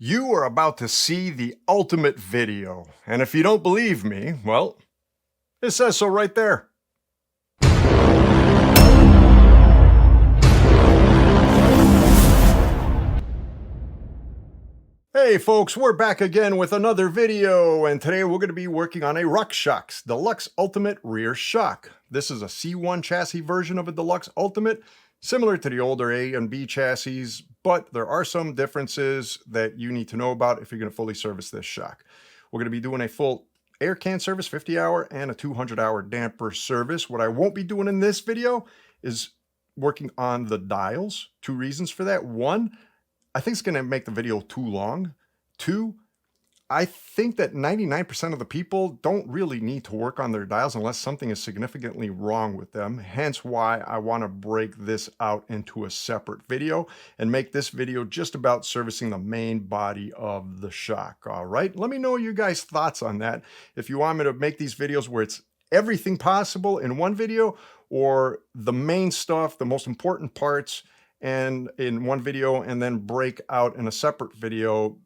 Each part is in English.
You are about to see the ultimate video, and if you don't believe me, well, it says so right there. Hey folks, we're back again with another video, and today we're going to be working on a Rockshox Deluxe Ultimate Rear Shock. This is a C1 chassis version of a Deluxe Ultimate, similar to the older A and B chassis, but there are some differences that you need to know about if you're going to fully service this shock. We're going to be doing a full air can service, 50-hour, and a 200-hour damper service. What I won't be doing in this video is working on the dials. Two reasons for that. One, I think it's going to make the video too long. Two, I think that 99% of the people don't really need to work on their dials unless something is significantly wrong with them. Hence why I want to break this out into a separate video and make this video just about servicing the main body of the shock. All right, let me know your guys' thoughts on that. If you want me to make these videos where it's everything possible in one video, or the main stuff, the most important parts, and in one video, and then break out in a separate video,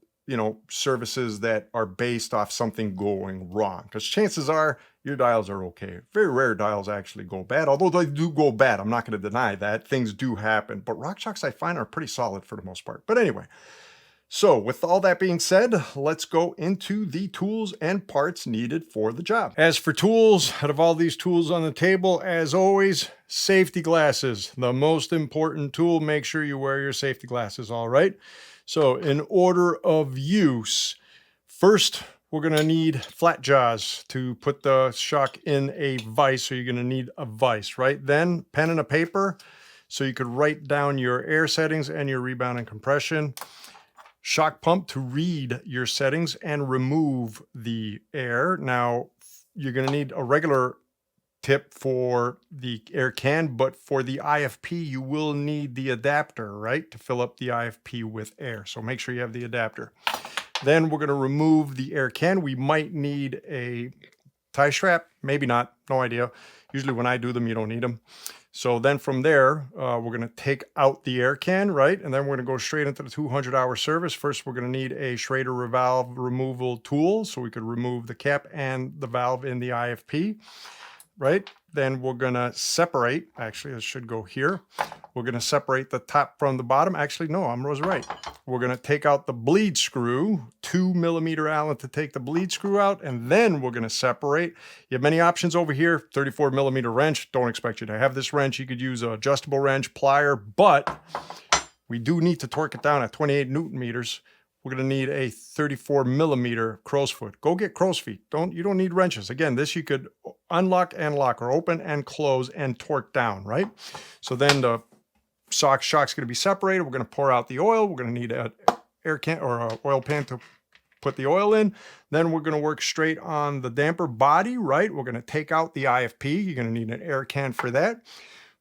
services that are based off something going wrong. Because chances are your dials are okay. Very rare dials actually go bad, although they do go bad. I'm not going to deny that. Things do happen. But Rockshox, I find, are pretty solid for the most part. But anyway, so with all that being said, let's go into the tools and parts needed for the job. As for tools, out of all these tools on the table, as always, safety glasses. The most important tool, make sure you wear your safety glasses, all right? So in order of use, first, we're gonna need flat jaws to put the shock in a vise, so you're gonna need a vise, right? Then pen and a paper, so you could write down your air settings and your rebound and compression. Shock pump to read your settings and remove the air. Now, you're gonna need a regular tip for the air can, but for the IFP, you will need the adapter, right? To fill up the IFP with air. So make sure you have the adapter. Then we're gonna remove the air can. We might need a tie strap, maybe not, no idea. Usually when I do them, you don't need them. So then from there, we're gonna take out the air can, right? And then we're gonna go straight into the 200-hour service. First, we're gonna need a Schrader valve removal tool, so we could remove the cap and the valve in the IFP, right? Then we're gonna separate, actually this should go here. We're gonna separate the top from the bottom. Actually, no, I was right. We're gonna take out the bleed screw, 2mm Allen to take the bleed screw out, and then we're gonna separate. You have many options over here, 34mm wrench. Don't expect you to have this wrench. You could use an adjustable wrench, plier, but we do need to torque it down at 28 Newton meters. We're gonna need a 34mm crow's foot. Go get crow's feet. You don't need wrenches. Again, this you could unlock and lock, or open and close and torque down, right? So then the shock's gonna be separated. We're gonna pour out the oil. We're gonna need an air can or an oil pan to put the oil in. Then we're gonna work straight on the damper body, right? We're gonna take out the IFP. You're gonna need an air can for that.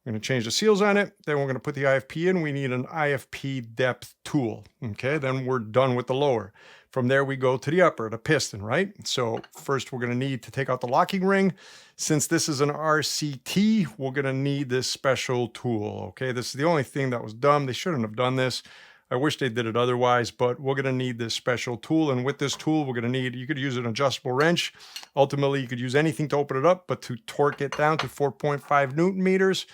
We're going to change the seals on it. Then we're going to put the IFP in. We need an IFP depth tool. Okay, then we're done with the lower. From there, we go to the upper, the piston, right? So first, we're going to need to take out the locking ring. Since this is an RCT, we're going to need this special tool. Okay, this is the only thing that was dumb. They shouldn't have done this. I wish they did it otherwise, but we're going to need this special tool. And with this tool, we're going to need, you could use an adjustable wrench. Ultimately, you could use anything to open it up, but to torque it down to 4.5 Newton meters.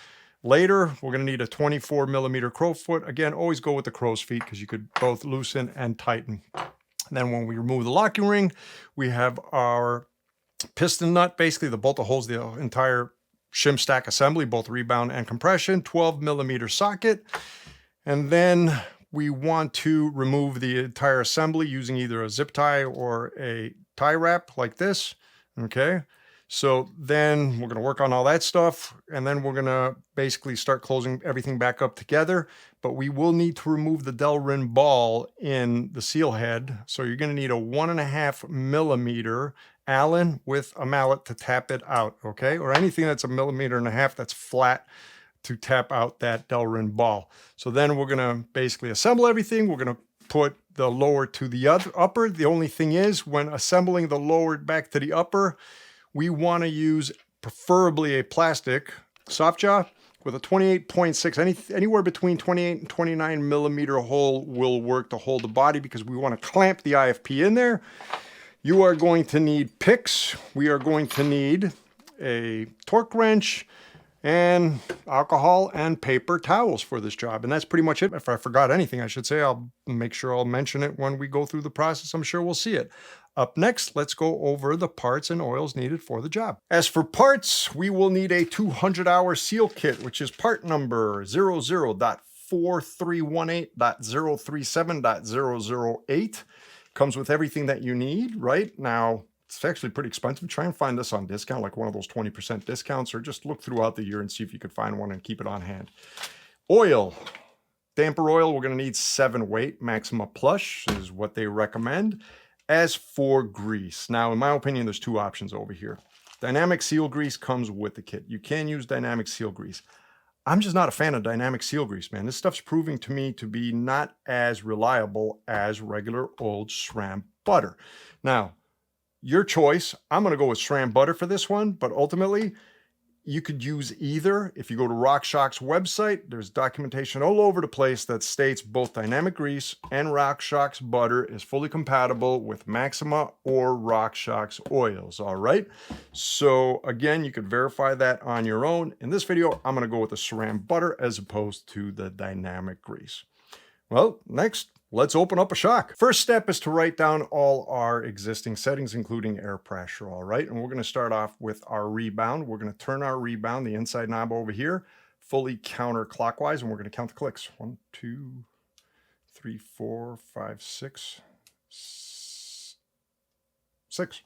Later, we're going to need a 24mm crow's foot. Again, always go with the crow's feet because you could both loosen and tighten. And then when we remove the locking ring, we have our piston nut, basically the bolt that holds the entire shim stack assembly, both rebound and compression, 12mm socket. And then we want to remove the entire assembly using either a zip tie or a tie wrap like this, okay? So then we're going to work on all that stuff, and then we're going to basically start closing everything back up together. But we will need to remove the Delrin ball in the seal head. So you're going to need a 1.5mm Allen with a mallet to tap it out, okay? Or anything that's 1.5 millimeters that's flat to tap out that Delrin ball. So then we're going to basically assemble everything. We're going to put the lower to the upper. The only thing is, when assembling the lower back to the upper, we want to use preferably a plastic soft jaw with a 28.6, anywhere between 28 and 29 millimeter hole will work to hold the body because we want to clamp the IFP in there. You are going to need picks. We are going to need a torque wrench and alcohol and paper towels for this job. And that's pretty much it. If I forgot anything, I should say, I'll make sure I'll mention it when we go through the process. I'm sure we'll see it. Up next, let's go over the parts and oils needed for the job. As for parts, we will need a 200-hour seal kit, which is part number 00.4318.037.008. Comes with everything that you need, right? Now, it's actually pretty expensive. Try and find this on discount, like one of those 20% discounts, or just look throughout the year and see if you could find one and keep it on hand. Oil. Damper oil, we're going to need 7 weight. Maxima Plush is what they recommend. As for grease, now, in my opinion, there's 2 options over here. Dynamic seal grease comes with the kit. You can use dynamic seal grease. I'm just not a fan of dynamic seal grease, man. This stuff's proving to me to be not as reliable as regular old SRAM butter. Now, your choice. I'm going to go with SRAM butter for this one, but ultimately, you could use either. If you go to Rockshox website, there's documentation all over the place that states both dynamic grease and Rockshox butter is fully compatible with Maxima or Rockshox oils, all right? So again, you could verify that on your own. In this video, I'm gonna go with the SRAM butter as opposed to the dynamic grease. Well, next, let's open up a shock. First step is to write down all our existing settings, including air pressure, all right? And we're gonna start off with our rebound. We're gonna turn our rebound, the inside knob over here, fully counterclockwise, and we're gonna count the clicks. 1, 2, 3, 4, 5, 6, 6.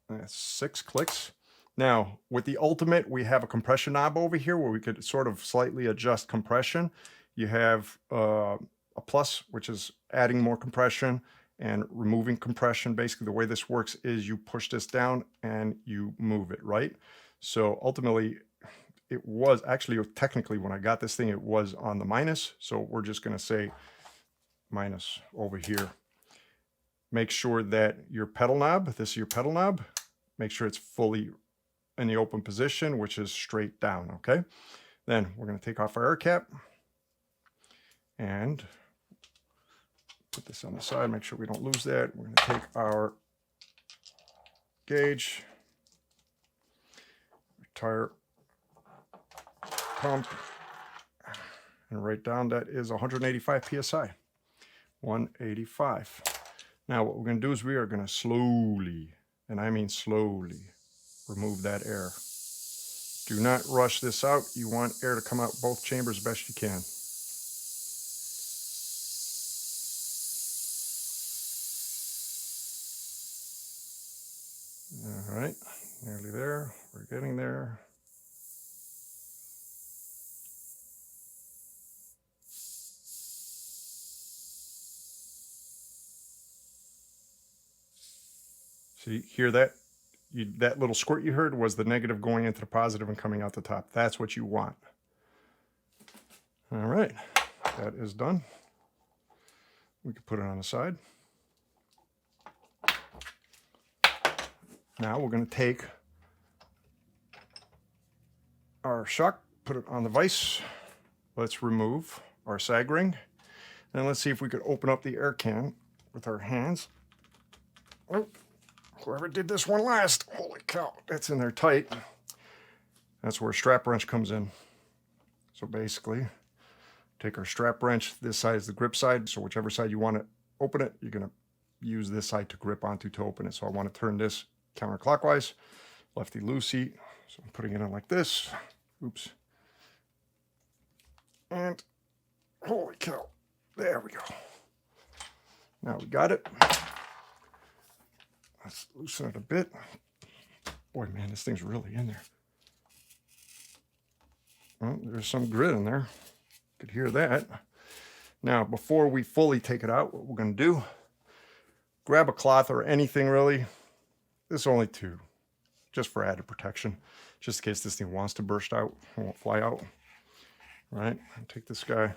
That's 6 clicks. Now, with the Ultimate, we have a compression knob over here where we could sort of slightly adjust compression. You have a plus, which is adding more compression and removing compression. Basically, the way this works is you push this down and you move it, right? So ultimately, it was actually, technically, when I got this thing, it was on the minus. So we're just going to say minus over here. Make sure that your pedal knob, this is your pedal knob, make sure it's fully in the open position, which is straight down, okay? Then we're going to take off our air cap and put this on the side, make sure we don't lose that. We're going to take our gauge, tire pump, and write down that is 185 psi. 185. Now what we're going to do is we are going to slowly, and I mean slowly, remove that air. Do not rush this out. You want air to come out both chambers best you can. All right, nearly there. We're getting there. See, hear that? That little squirt you heard was the negative going into the positive and coming out the top. That's what you want. All right, that is done. We can put it on the side. Now we're going to take our shock, put it on the vise. Let's remove our sag ring. And let's see if we could open up the air can with our hands. Oh. Whoever did this one last, holy cow, that's in there tight. That's where a strap wrench comes in. So basically, take our strap wrench, this side is the grip side, so whichever side you want to open it, you're going to use this side to grip onto to open it. So I want to turn this counterclockwise, lefty-loosey, so I'm putting it in like this. Oops. And, holy cow, there we go. Now we got it. Let's loosen it a bit. Boy, man, this thing's really in there. Well, there's some grit in there. You could hear that. Now, before we fully take it out, what we're going to do, grab a cloth or anything really. This is only 2, just for added protection, just in case this thing wants to burst out, it won't fly out. All right, I'll take this guy.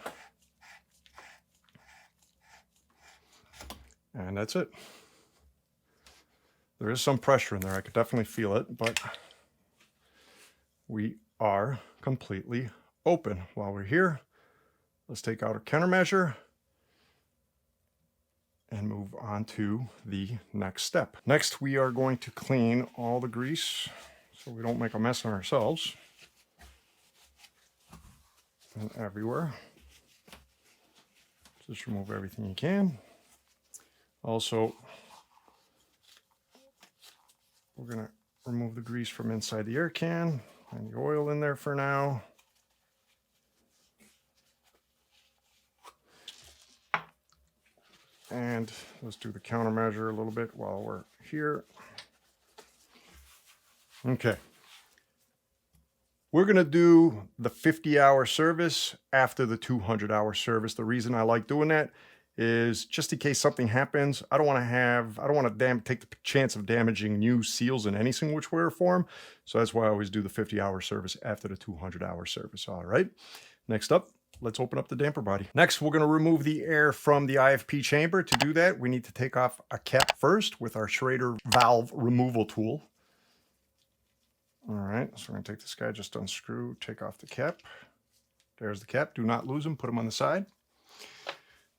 And that's it. There is some pressure in there. I could definitely feel it, but we are completely open. While we're here, let's take out our countermeasure and move on to the next step. Next, we are going to clean all the grease so we don't make a mess on ourselves and everywhere. Just remove everything you can. Also, we're gonna remove the grease from inside the air can and the oil in there for now. And let's do the countermeasure a little bit while we're here. Okay. We're gonna do the 50-hour service after the 200-hour service. The reason I like doing that is just in case something happens. I don't want to take the chance of damaging new seals in any single which way or form. So that's why I always do the 50-hour service after the 200-hour service. All right. Next up, let's open up the damper body. Next, we're going to remove the air from the IFP chamber. To do that, we need to take off a cap first with our Schrader valve removal tool. All right, so we're going to take this guy, just unscrew, take off the cap. There's the cap. Do not lose them. Put them on the side.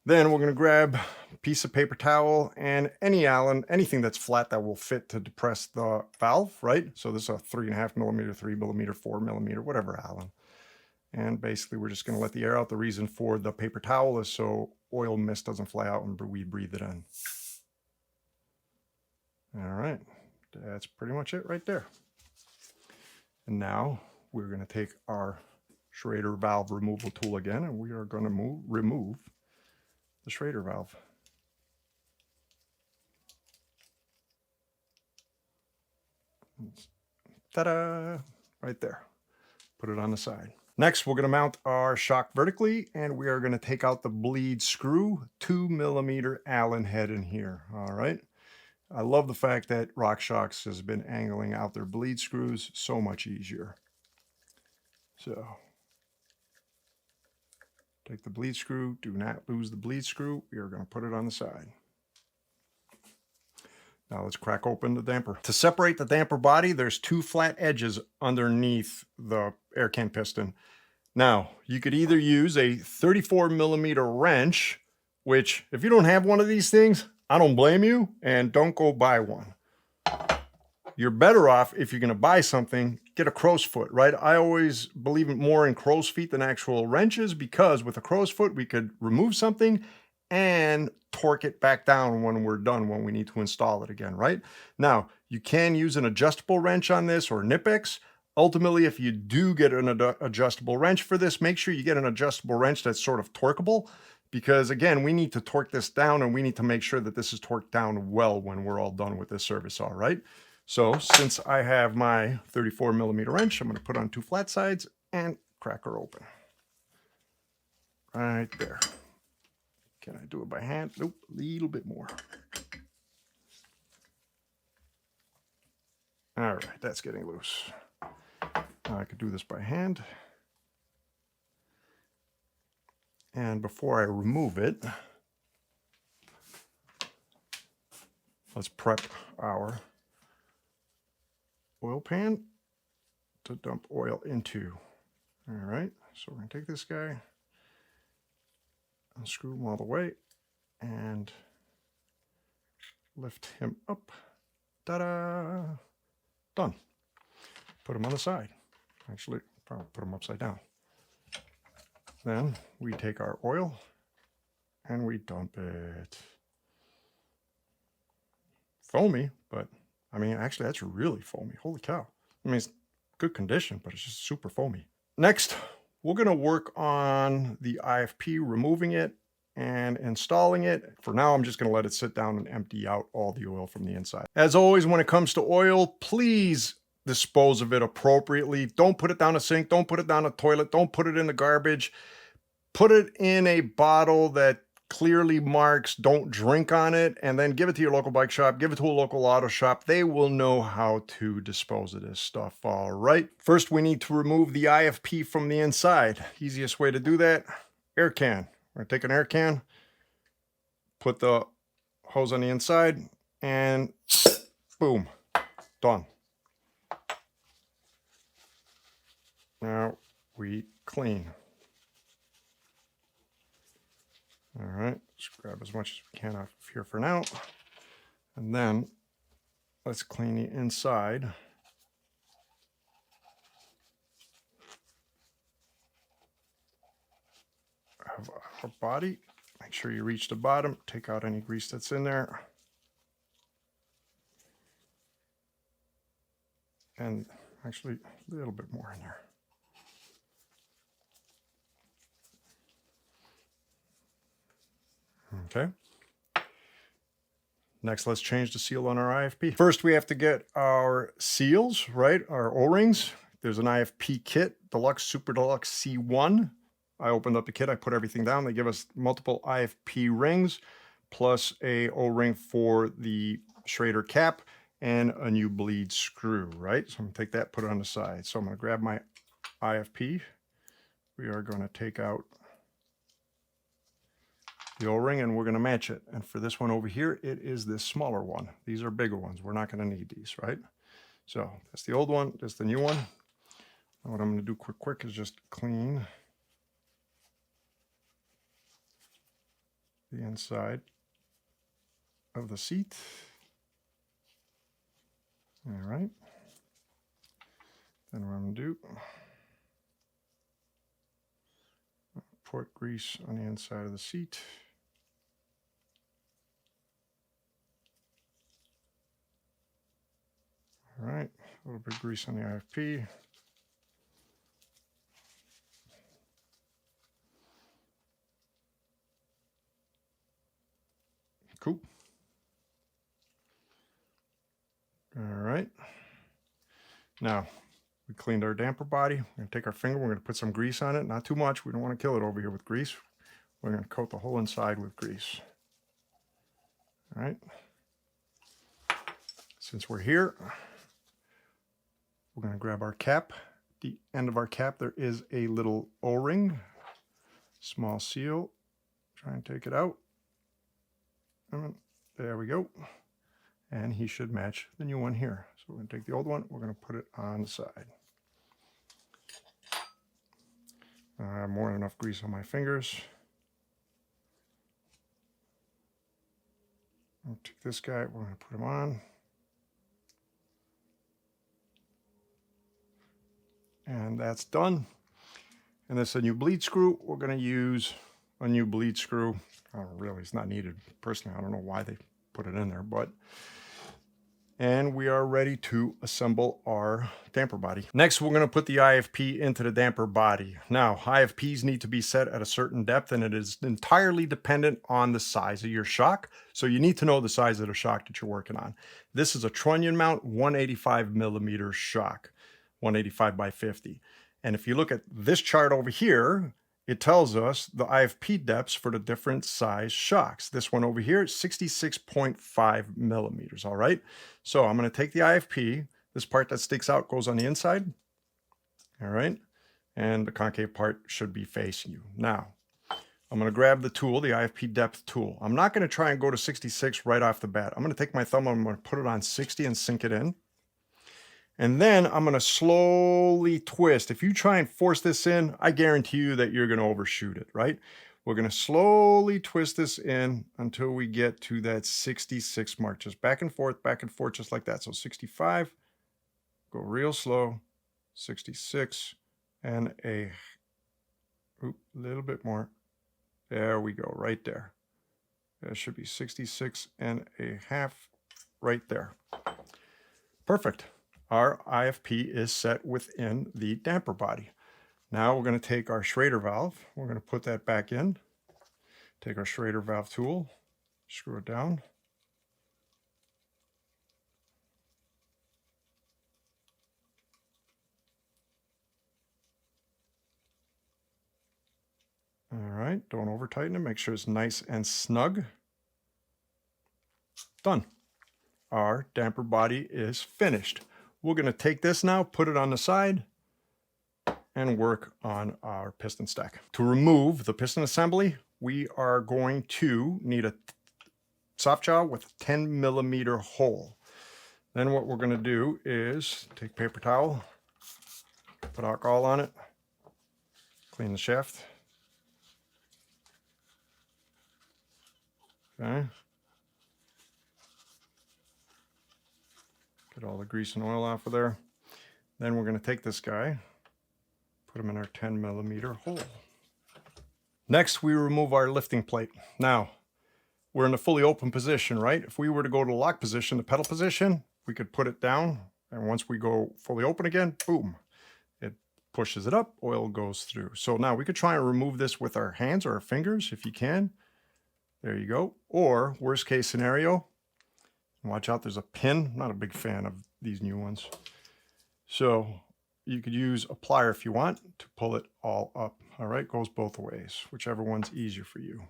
Then we're going to grab a piece of paper towel and any Allen, anything that's flat that will fit to depress the valve, right? So this is a 3.5 millimeter, 3 millimeter, 4 millimeter, whatever Allen. And basically we're just going to let the air out. The reason for the paper towel is so oil mist doesn't fly out and we breathe it in. All right, that's pretty much it right there. And now we're going to take our Schrader valve removal tool again, and we are going to remove the Schrader valve. Ta-da! Right there. Put it on the side. Next, we're going to mount our shock vertically, and we are going to take out the bleed screw, 2 millimeter Allen head in here. All right. I love the fact that Rockshox has been angling out their bleed screws so much easier. So take the bleed screw, do not lose the bleed screw. We are going to put it on the side. Now let's crack open the damper. To separate the damper body, there's 2 flat edges underneath the air can piston. Now, you could either use a 34 millimeter wrench, which if you don't have one of these things, I don't blame you, and don't go buy one. You're better off, if you're going to buy something, get a crow's foot, right? I always believe more in crow's feet than actual wrenches, because with a crow's foot, we could remove something and torque it back down when we're done, when we need to install it again, right? Now, you can use an adjustable wrench on this or Nipex. Ultimately, if you do get an adjustable wrench for this, make sure you get an adjustable wrench that's sort of torqueable, because again, we need to torque this down and we need to make sure that this is torqued down well when we're all done with this service, all right? So since I have my 34 millimeter wrench, I'm going to put on 2 flat sides and crack her open. Right there. Can I do it by hand? Nope, a little bit more. All right, that's getting loose. Now I could do this by hand. And before I remove it, let's prep our oil pan to dump oil into. All right, so we're going to take this guy, unscrew him all the way, and lift him up. Ta-da! Done. Put him on the side. Actually, I'll put him upside down. Then we take our oil and we dump it. Foamy, but I mean, actually that's really foamy. Holy cow. I mean, it's good condition, but it's just super foamy. Next, we're going to work on the IFP, removing it and installing it. For now, I'm just going to let it sit down and empty out all the oil from the inside. As always, when it comes to oil, please dispose of it appropriately. Don't put it down a sink. Don't put it down a toilet. Don't put it in the garbage. Put it in a bottle that clearly marks don't drink on it, and then give it to your local bike shop. Give it to a local auto shop. They will know how to dispose of this stuff. All right. First, we need to remove the IFP from the inside. Easiest way to do that, air can. We're going to take an air can, put the hose on the inside, and boom, done. Now we clean. All right, let's grab as much as we can off of here for now. And then let's clean the inside. Of our body. Make sure you reach the bottom, take out any grease that's in there. And actually a little bit more in there. Okay. Next, let's change the seal on our IFP. First, we have to get our seals, right? Our O-rings. There's an IFP kit, Deluxe Super Deluxe C1. I opened up the kit, I put everything down. They give us multiple IFP rings, plus a O-ring for the Schrader cap, and a new bleed screw, right? So I'm gonna take that, put it on the side. So I'm gonna grab my IFP. We are gonna take out the O-ring and we're gonna match it. And for this one over here, it is this smaller one. These are bigger ones. We're not gonna need these, right? So that's the old one, that's the new one. And what I'm gonna do quick is just clean the inside of the seat. All right. Then what I'm going to do, put grease on the inside of the seat. All right, a little bit of grease on the IFP. Cool. All right. Now, we cleaned our damper body. We're going to take our finger, we're going to put some grease on it. Not too much. We don't want to kill it over here with grease. We're going to coat the whole inside with grease. All right. Since we're here, we're going to grab our cap. At the end of our cap, there is a little O-ring, small seal. Try and take it out. There we go. And he should match the new one here. So we're going to take the old one, we're going to put it on the side. I have more than enough grease on my fingers. I'll take this guy, we're going to put him on. And that's done. And this is a new bleed screw. We're going to use a new bleed screw. Really, it's not needed. Personally, I don't know why they put it in there, but... And we are ready to assemble our damper body. Next, we're going to put the IFP into the damper body. Now, IFPs need to be set at a certain depth, and it is entirely dependent on the size of your shock. So you need to know the size of the shock that you're working on. This is a trunnion mount 185 millimeter shock, 185 by 50. And if you look at this chart over here, it tells us the IFP depths for the different size shocks. This one over here is 66.5 millimeters, all right? So I'm gonna take the IFP, this part that sticks out goes on the inside, all right? And the concave part should be facing you. Now, I'm gonna grab the tool, the IFP depth tool. I'm not gonna try and go to 66 right off the bat. I'm gonna take my thumb, I'm gonna put it on 60 and sink it in. And then I'm going to slowly twist. If you try and force this in, I guarantee you that you're going to overshoot it, right? We're going to slowly twist this in until we get to that 66 mark. Just back and forth, just like that. So 65, go real slow, 66, and a little bit more. There we go, right there. There should be 66 and a half right there. Perfect. Our IFP is set within the damper body. Now we're going to take our Schrader valve. We're going to put that back in. Take our Schrader valve tool, screw it down. All right, don't over tighten it. Make sure it's nice and snug. Done. Our damper body is finished. We're going to take this now, put it on the side, and work on our piston stack. To remove the piston assembly, we are going to need a soft jaw with a 10 millimeter hole. Then what we're going to do is take paper towel, Put alcohol on it. Clean the shaft. Okay. Get all the grease and oil off of there. Then we're going to take this guy, put him in our 10mm hole. Next, we remove our lifting plate. Now, we're in a fully open position, right? If we were to go to the lock position, the pedal position, we could put it down. And once we go fully open again, boom, it pushes it up, oil goes through. So now we could try and remove this with our hands or our fingers if you can. There you go. Or worst case scenario, watch out, there's a pin. Not a big fan of these new ones. So you could use a plier if you want to pull it all up. All right, goes both ways, whichever one's easier for you.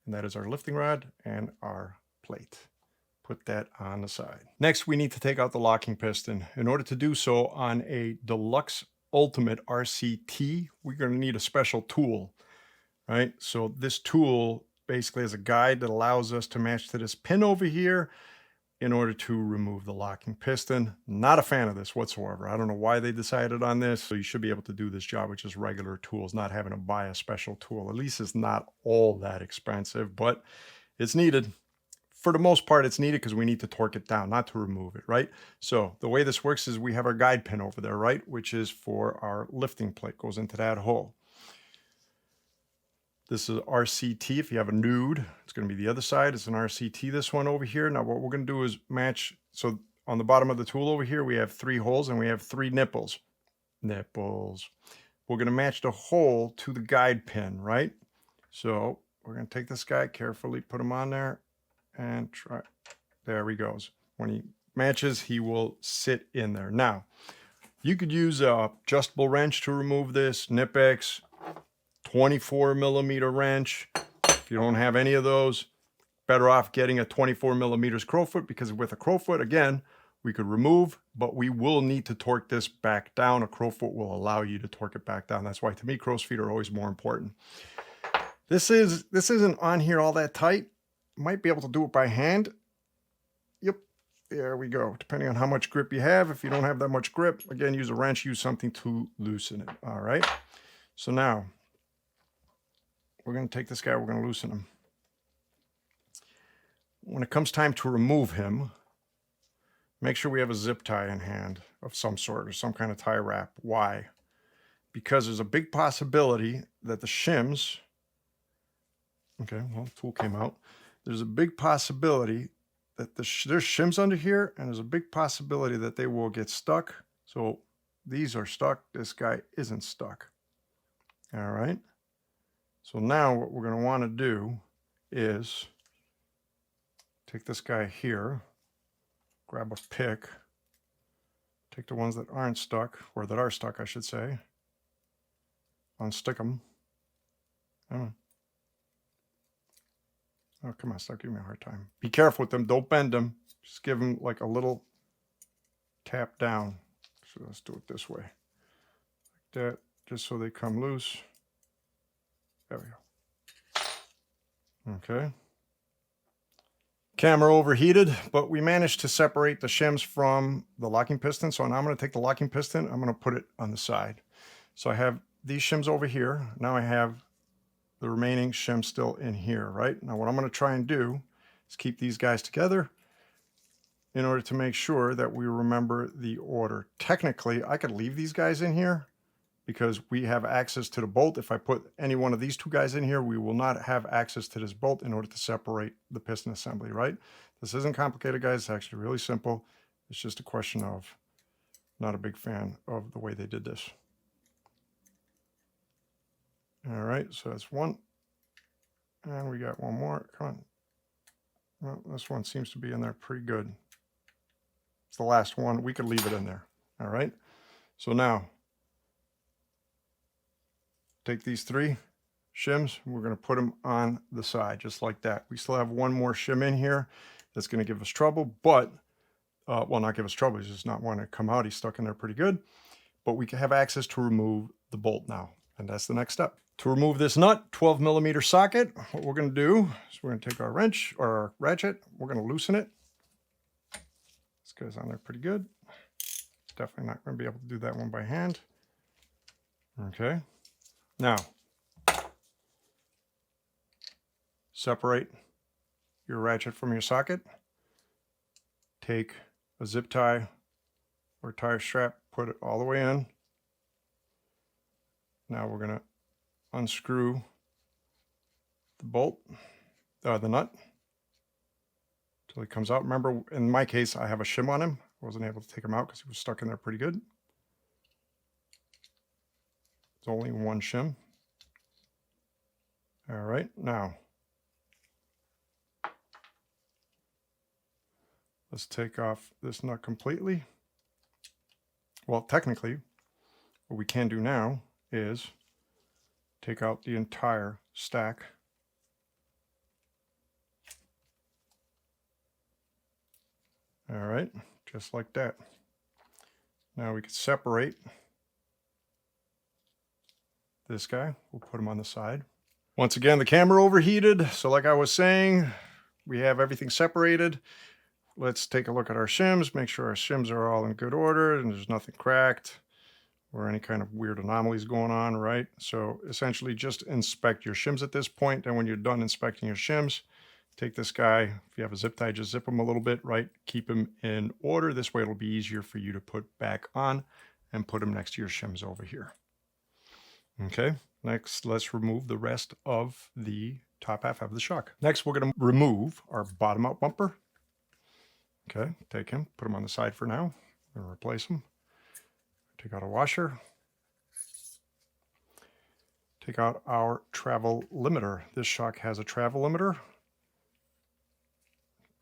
And that is our lifting rod and our plate. Put that on the side. Next, we need to take out the locking piston. In order to do so on a Deluxe Ultimate RCT, we're going to need a special tool, right? So this tool basically is a guide that allows us to match to this pin over here in order to remove the locking piston. Not a fan of this whatsoever. I don't know why they decided on this. So you should be able to do this job with just regular tools, not having to buy a special tool. At least it's not all that expensive, but it's needed. For the most part, it's needed because we need to torque it down, not to remove it, right? So the way this works is we have our guide pin over there, right? Which is for our lifting plate, goes into that hole. This is RCT. If you have a Nude, it's going to be the other side. It's an RCT, this one over here. Now what we're going to do is match. So on the bottom of the tool over here, we have 3 holes and we have 3 nipples. We're going to match the hole to the guide pin, right? So we're going to take this guy, carefully put him on there and try. There he goes. When he matches, he will sit in there. Now, you could use a adjustable wrench to remove this, Nip-X, 24mm wrench. If you don't have any of those, better off getting a 24mm crowfoot, because with a crowfoot, again, we could remove, but we will need to torque this back down. A crowfoot will allow you to torque it back down. That's why, to me, crow's feet are always more important. This isn't on here all that tight. Might be able to do it by hand. Yep, there we go. Depending on how much grip you have. If you don't have that much grip, again, use a wrench, use something to loosen it. All right. So now we're going to take this guy, we're going to loosen him. When it comes time to remove him, make sure we have a zip tie in hand of some sort or some kind of tie wrap. Why? Because there's a big possibility that the shims, okay, well, the tool came out. There's a big possibility that there's shims under here, and there's a big possibility that they will get stuck. So these are stuck. This guy isn't stuck. All right. So now what we're going to want to do is take this guy here, grab a pick, take the ones that aren't stuck, or that are stuck, I should say, unstick them. Oh, come on, stop giving me a hard time. Be careful with them. Don't bend them. Just give them like a little tap down. So let's do it this way. Like that, just so they come loose. There we go. Okay. Camera overheated, but we managed to separate the shims from the locking piston. So now I'm going to take the locking piston. I'm going to put it on the side. So I have these shims over here. Now I have the remaining shim still in here, right? Now what I'm going to try and do is keep these guys together in order to make sure that we remember the order. Technically, I could leave these guys in here because we have access to the bolt. If I put any one of these 2 guys in here, we will not have access to this bolt in order to separate the piston assembly, right? This isn't complicated, guys. It's actually really simple. It's just a question of not a big fan of the way they did this. All right, so that's one. And we got one more. Come on. Well, this one seems to be in there pretty good. It's the last one. We could leave it in there. All right. So now, take these 3 shims. We're going to put them on the side, just like that. We still have one more shim in here that's going to give us trouble, but, well, not give us trouble. He's just not wanting to come out. He's stuck in there pretty good. But we can have access to remove the bolt now. And that's the next step. To remove this nut, 12mm socket, what we're going to do is we're going to take our wrench or our ratchet. We're going to loosen it. This guy's on there pretty good. Definitely not going to be able to do that one by hand. Okay. Now, separate your ratchet from your socket. Take a zip tie or tire strap, put it all the way in. Now we're going to unscrew the bolt, the nut, until he comes out. Remember, in my case, I have a shim on him. I wasn't able to take him out because he was stuck in there pretty good. It's only one shim. All right, now let's take off this nut completely. Well, technically, what we can do now is take out the entire stack. All right, just like that. Now we can separate this guy. We'll put him on the side. Once again, the camera overheated. So like I was saying, we have everything separated. Let's take a look at our shims, make sure our shims are all in good order and there's nothing cracked or any kind of weird anomalies going on, right? So essentially just inspect your shims at this point. And when you're done inspecting your shims, take this guy. If you have a zip tie, just zip him a little bit, right? Keep him in order. This way it'll be easier for you to put back on and put him next to your shims over here. Okay, next let's remove the rest of the top half of the shock. Next, we're going to remove our bottom out bumper. Okay, take him, put him on the side for now. I'm going to replace him. Take out a washer. Take out our travel limiter. This shock has a travel limiter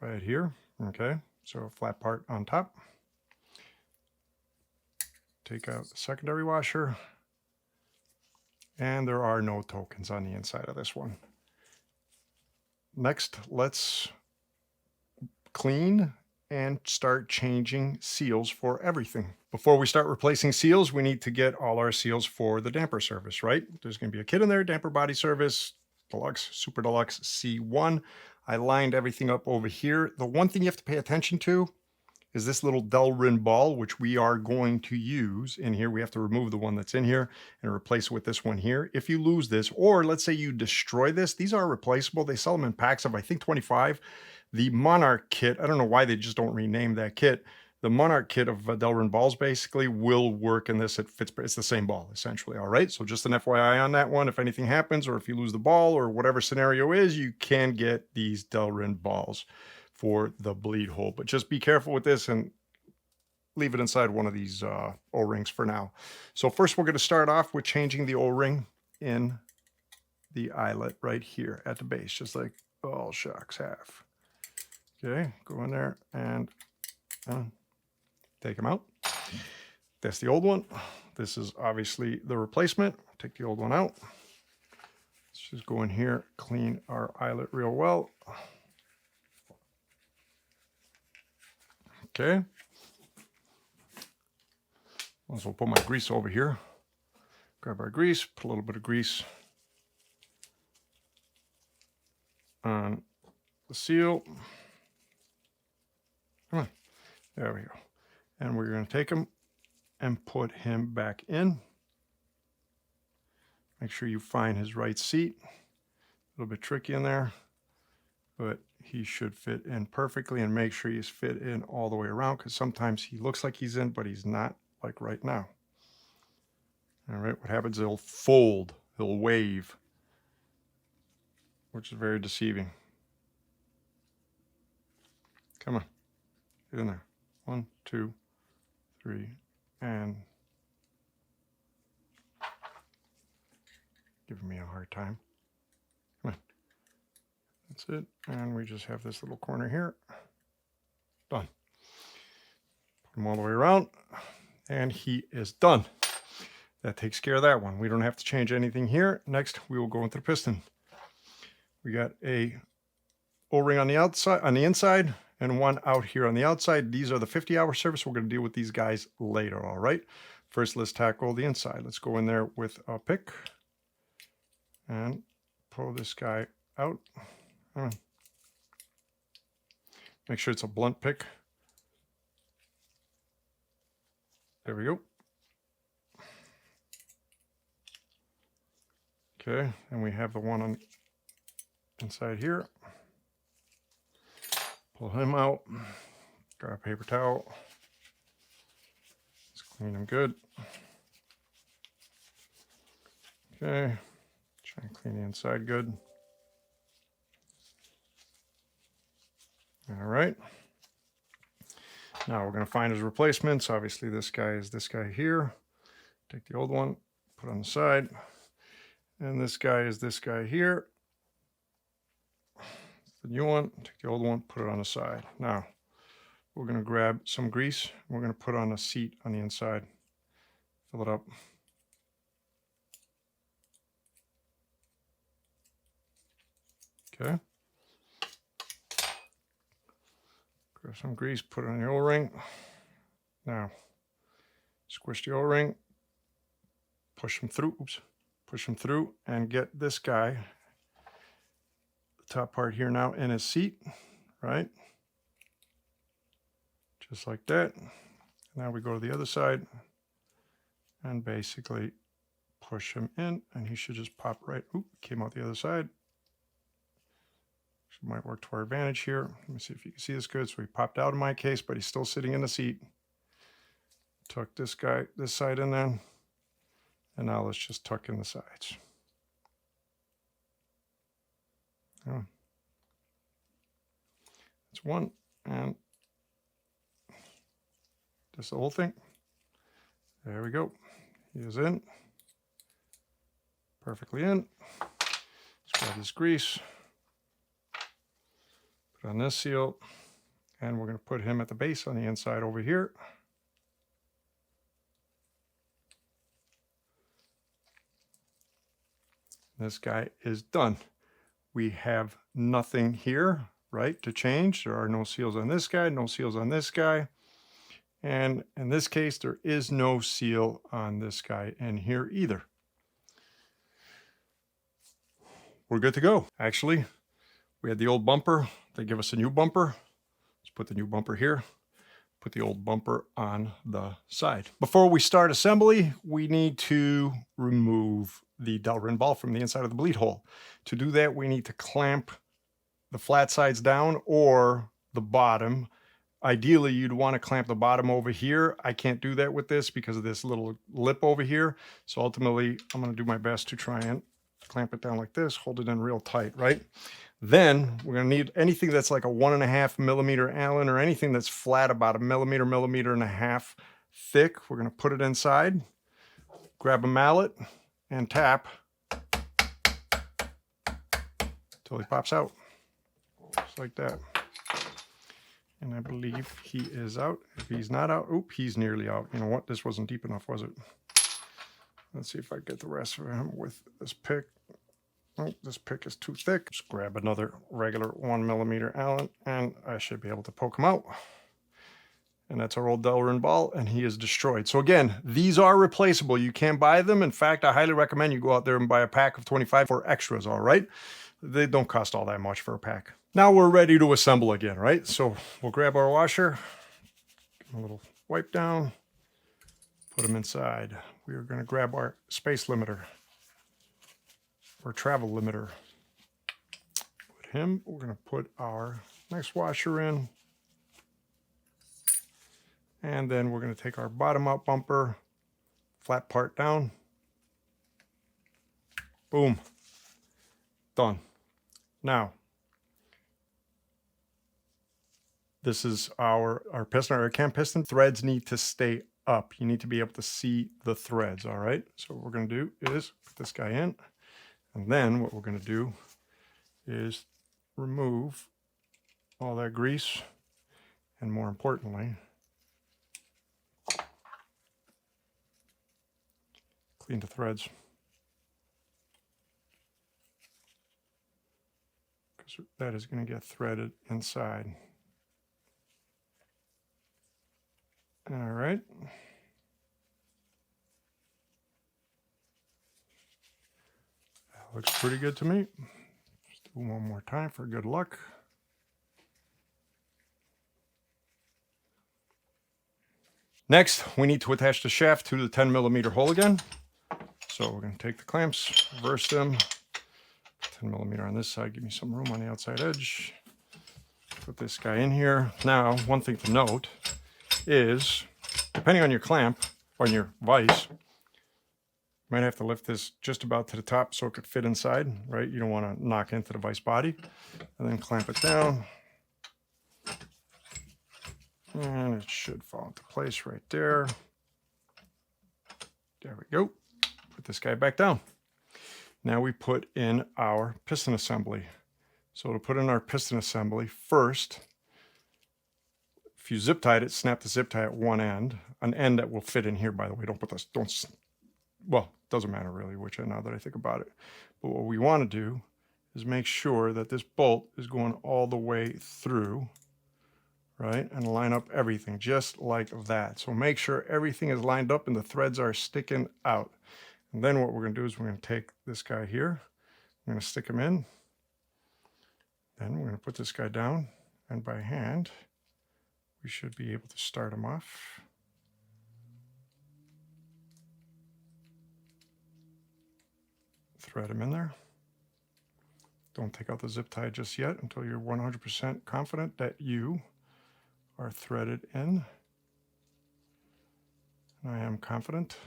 right here. Okay, so a flat part on top. Take out the secondary washer. And there are no tokens on the inside of this one. Next, let's clean and start changing seals for everything. Before we start replacing seals, we need to get all our seals for the damper service, right? There's going to be a kit in there, damper body service, deluxe, super deluxe C1. I lined everything up over here. The one thing you have to pay attention to is this little Delrin ball, which we are going to use in here. We have to remove the one that's in here and replace it with this one here. If you lose this, or let's say you destroy this, these are replaceable. They sell them in packs of, I think, 25. The Monarch kit, I don't know why they just don't rename that kit. The Monarch kit of Delrin balls basically will work in this. It fits, it's the same ball essentially. All right, so just an FYI on that one. If anything happens or if you lose the ball or whatever scenario is, you can get these Delrin balls for the bleed hole, but just be careful with this and leave it inside one of these O-rings for now. So first we're going to start off with changing the O-ring in the eyelet right here at the base, just like all shocks have. Okay, go in there and take them out. That's the old one. This is obviously the replacement. Take the old one out. Let's just go in here, clean our eyelet real well. Okay. Also put my grease over here. Grab our grease, put a little bit of grease on the seal. Come on. There we go. And we're going to take him and put him back in. Make sure you find his right seat. A little bit tricky in there, but he should fit in perfectly, and make sure he's fit in all the way around, because sometimes he looks like he's in, but he's not, like right now. All right, what happens, he'll fold, he'll wave, which is very deceiving. Come on, get in there. 1, 2, 3, and giving me a hard time. Come on. That's it. And we just have this little corner here. Done. Put him all the way around. And he is done. That takes care of that one. We don't have to change anything here. Next, we will go into the piston. We got a O-ring on the outside, on the inside, and one out here on the outside. These are the 50-hour service. We're going to deal with these guys later, all right? First, let's tackle the inside. Let's go in there with a pick and pull this guy out. Make sure it's a blunt pick. There we go. Okay, and we have the one on inside here. Pull him out. Grab a paper towel. Let's clean him good. Okay, try and clean the inside good. All right. Now we're going to find his replacements. Obviously this guy is this guy here. Take the old one, put on the side. And this guy is this guy here. The new one, take the old one, put it on the side. Now we're going to grab some grease. We're going to put on a seat on the inside. Fill it up. Okay. Grab some grease, put it on the O-ring. Now, squish the O-ring, push them through, push them through, and get this guy, the top part here now, in his seat, right? Just like that. Now we go to the other side and basically push him in, and he should just pop right, came out the other side. Might work to our advantage here. Let me see if you can see this good. So he popped out in my case, but he's still sitting in the seat. Tuck this side in there. And now let's just tuck in the sides. Oh. That's one. And just the whole thing. There we go. He is in. Perfectly in. Let's grab this grease. Put on this seal, and we're going to put him at the base on the inside over here. This guy is done. We have nothing here, right, to change. There are no seals on this guy, no seals on this guy. And in this case, there is no seal on this guy in here either. We're good to go. Actually, we had the old bumper. They give us a new bumper. Let's put the new bumper here. Put the old bumper on the side. Before we start assembly, we need to remove the Delrin ball from the inside of the bleed hole. To do that, we need to clamp the flat sides down or the bottom. Ideally, you'd want to clamp the bottom over here. I can't do that with this because of this little lip over here. So ultimately, I'm going to do my best to try and clamp it down like this, hold it in real tight, right? Then we're going to need anything that's like a 1.5 millimeter Allen or anything that's flat about a millimeter, millimeter and a half thick. We're going to put it inside, grab a mallet and tap until he pops out, just like that. And I believe he is out. If he's not out, he's nearly out. You know what? This wasn't deep enough, was it? Let's see if I get the rest of him with this pick. Oh, this pick is too thick. Just grab another regular 1 millimeter Allen and I should be able to poke him out. And that's our old Delrin ball, and he is destroyed. So again, these are replaceable. You can buy them. In fact, I highly recommend you go out there and buy a pack of 25 for extras, all right? They don't cost all that much for a pack. Now we're ready to assemble again, right? So we'll grab our washer, a little wipe down, put them inside. We are going to grab our space limiter or travel limiter. Put him, we're going to put our next washer in. And then we're going to take our bottom out bumper, flat part down. Boom. Done. Now, this is our piston, our cam piston. Threads need to stay up. You need to be able to see the threads, all right? So what we're going to do is put this guy in. And then what we're going to do is remove all that grease. And more importantly, clean the threads. Because that is going to get threaded inside. All right. That looks pretty good to me. Just do one more time for good luck. Next, we need to attach the shaft to the 10 millimeter hole again. So we're going to take the clamps, reverse them, 10 millimeter on this side, give me some room on the outside edge. Put this guy in here. Now, one thing to note is, depending on your clamp, on your vise, you might have to lift this just about to the top so it could fit inside, right? You don't want to knock into the vise body. And then clamp it down. And it should fall into place right there. There we go. Put this guy back down. Now we put in our piston assembly. So to put in our piston assembly, first, if you zip tied it, snap the zip tie at one end, an end that will fit in here, by the way. Don't put this, well, doesn't matter really which end now that I think about it. But what we want to do is make sure that this bolt is going all the way through, right? And line up everything just like that. So make sure everything is lined up and the threads are sticking out. And then what we're going to do is we're going to take this guy here. I'm going to stick him in. Then we're going to put this guy down. And by hand, we should be able to start him off. Thread him in there. Don't take out the zip tie just yet until you're 100% confident that you are threaded in. And I am confident.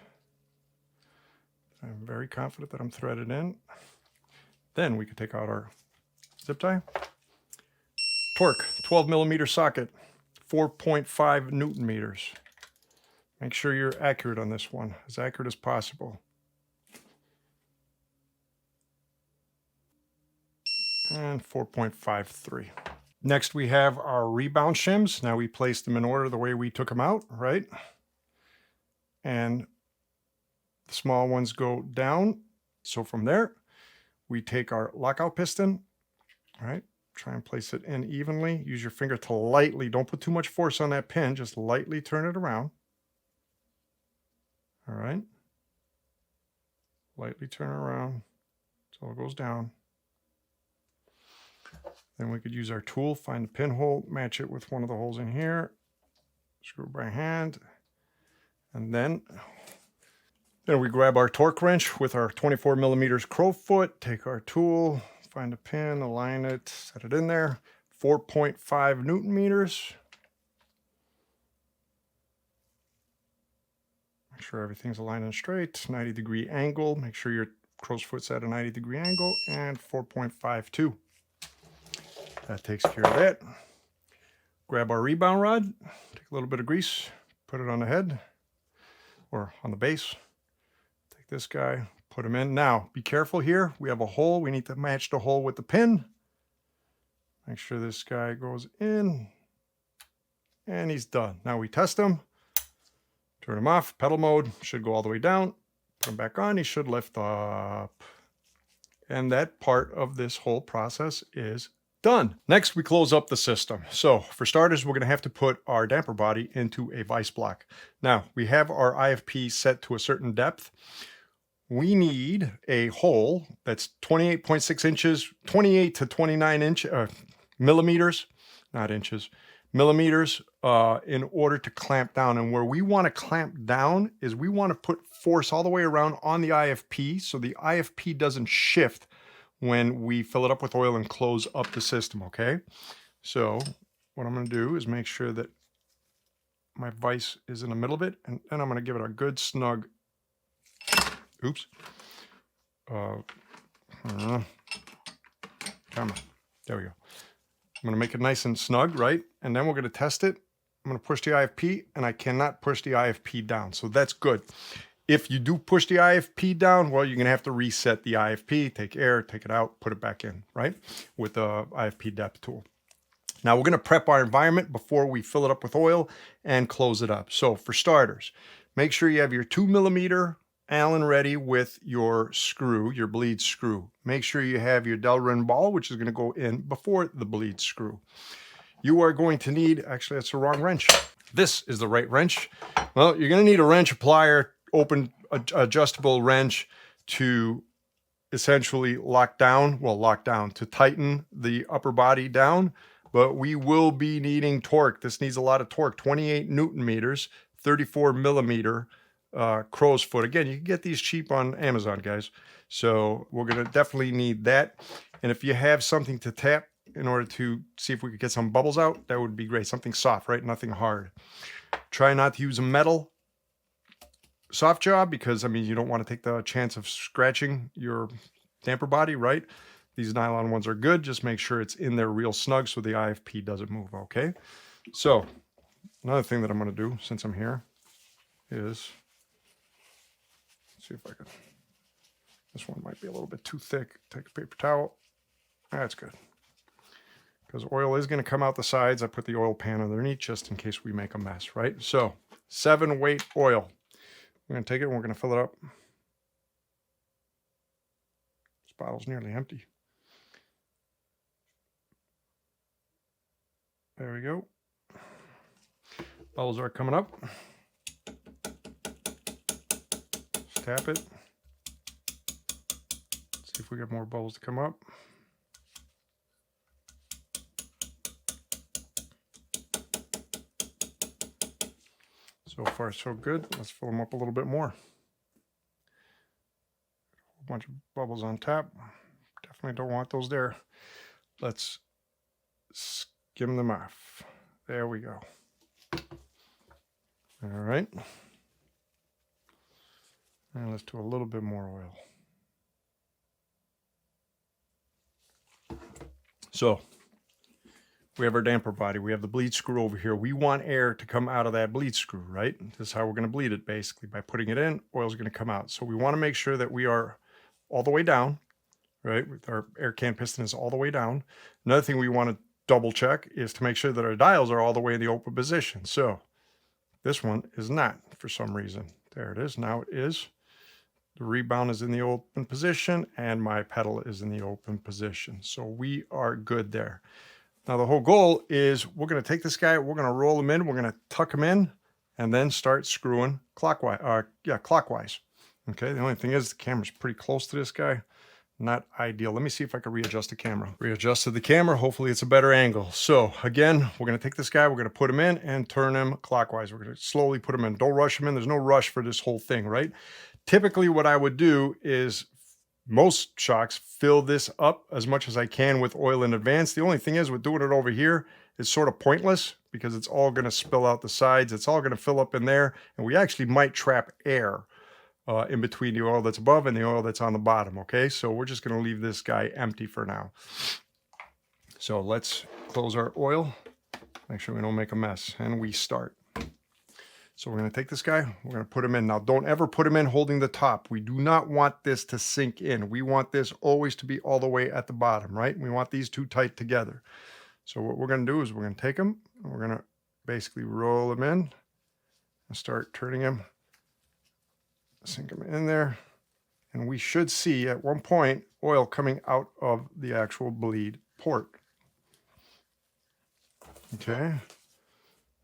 I'm very confident that I'm threaded in. Then we can take out our zip tie. Torque, 12 millimeter socket, 4.5 Newton meters. Make sure you're accurate on this one, as accurate as possible. And 4.53. Next we have our rebound shims. Now we place them in order the way we took them out, right? And the small ones go down. So from there, we take our lockout piston, right? Try and place it in evenly. Use your finger to lightly, don't put too much force on that pin, just lightly turn it around. All right. Lightly turn it around until it goes down. Then we could use our tool, find the pinhole, match it with one of the holes in here, screw by hand, and then we grab our torque wrench with our 24 millimeters crowfoot, take our tool, find a pin, align it, set it in there, 4.5 Newton meters. Make sure everything's aligned and straight, 90-degree angle, make sure your crow's foot's at a 90-degree angle, and 4.52. That takes care of that. Grab our rebound rod, take a little bit of grease, put it on the head or on the base. Take this guy, put him in. Now, be careful here. We have a hole. We need to match the hole with the pin. Make sure this guy goes in and he's done. Now we test him. Turn him off, pedal mode, should go all the way down. Put him back on, he should lift up. And that part of this whole process is done. Next, we close up the system. So for starters, we're going to have to put our damper body into a vise block. Now, we have our IFP set to a certain depth. We need a hole that's 28.6 inches, 28 to 29 millimeters, not inches, millimeters, in order to clamp down. And where we want to clamp down is we want to put force all the way around on the IFP so the IFP doesn't shift when we fill it up with oil and close up the system, okay? So what I'm going to do is make sure that my vise is in the middle of it, and then I'm going to give it a good snug, oops, come on, there we go. I'm going to make it nice and snug, right? And then we're going to test it. I'm going to push the IFP, and I cannot push the IFP down, so that's good. If you do push the IFP down, well, you're going to have to reset the IFP, take air, take it out, put it back in, right? With the IFP depth tool. Now we're going to prep our environment before we fill it up with oil and close it up. So for starters, make sure you have your 2 millimeter Allen ready with your screw, your bleed screw. Make sure you have your Delrin ball, which is going to go in before the bleed screw. You are going to need, actually that's the wrong wrench. This is the right wrench. Well, you're going to need a wrench, a plier, open adjustable wrench to essentially lock down, to tighten the upper body down, but we will be needing torque. This needs a lot of torque, 28 Newton meters, 34 millimeter crow's foot. Again, you can get these cheap on Amazon, guys. So we're going to definitely need that. And if you have something to tap in order to see if we could get some bubbles out, that would be great. Something soft, right? Nothing hard. Try not to use a metal soft job because, I mean, you don't want to take the chance of scratching your damper body, right? These nylon ones are good. Just make sure it's in there real snug so the IFP doesn't move, okay? So another thing that I'm going to do since I'm here is, let's see if I can, this one might be a little bit too thick. Take a paper towel. That's good. Because oil is going to come out the sides. I put the oil pan underneath just in case we make a mess, right? So 7 weight oil. We're going to take it and we're going to fill it up. This bottle's nearly empty. There we go. Bubbles are coming up. Just tap it. See if we get more bubbles to come up. So far, so good. Let's fill them up a little bit more. A bunch of bubbles on top. Definitely don't want those there. Let's skim them off. There we go. All right. And let's do a little bit more oil. So we have our damper body. We have the bleed screw over here. We want air to come out of that bleed screw, right? This is how we're going to bleed it, basically. By putting it in, oil is going to come out. So we want to make sure that we are all the way down, right? Our air can piston is all the way down. Another thing we want to double check is to make sure that our dials are all the way in the open position. So this one is not for some reason. There it is. Now it is. The rebound is in the open position and my pedal is in the open position. So we are good there. Now the whole goal is we're going to take this guy, we're going to roll him in, we're going to tuck him in, and then start screwing clockwise. Clockwise. Okay, the only thing is the camera's pretty close to this guy. Not ideal. Let me see if I can readjust the camera. Readjusted the camera. Hopefully it's a better angle. So again, we're going to take this guy, we're going to put him in and turn him clockwise. We're going to slowly put him in. Don't rush him in. There's no rush for this whole thing, right? Typically what I would do is most shocks fill this up as much as I can with oil in advance. The only thing is with doing it over here, it's sort of pointless because it's all going to spill out the sides. It's all going to fill up in there. And we actually might trap air in between the oil that's above and the oil that's on the bottom. Okay, so we're just going to leave this guy empty for now. So let's close our oil. Make sure we don't make a mess. And we start. So we're going to take this guy, we're going to put him in. Now, don't ever put him in holding the top. We do not want this to sink in. We want this always to be all the way at the bottom, right? We want these two tight together. So what we're going to do is we're going to take him, and we're going to basically roll him in and start turning him, sink him in there. And we should see at one point oil coming out of the actual bleed port. Okay,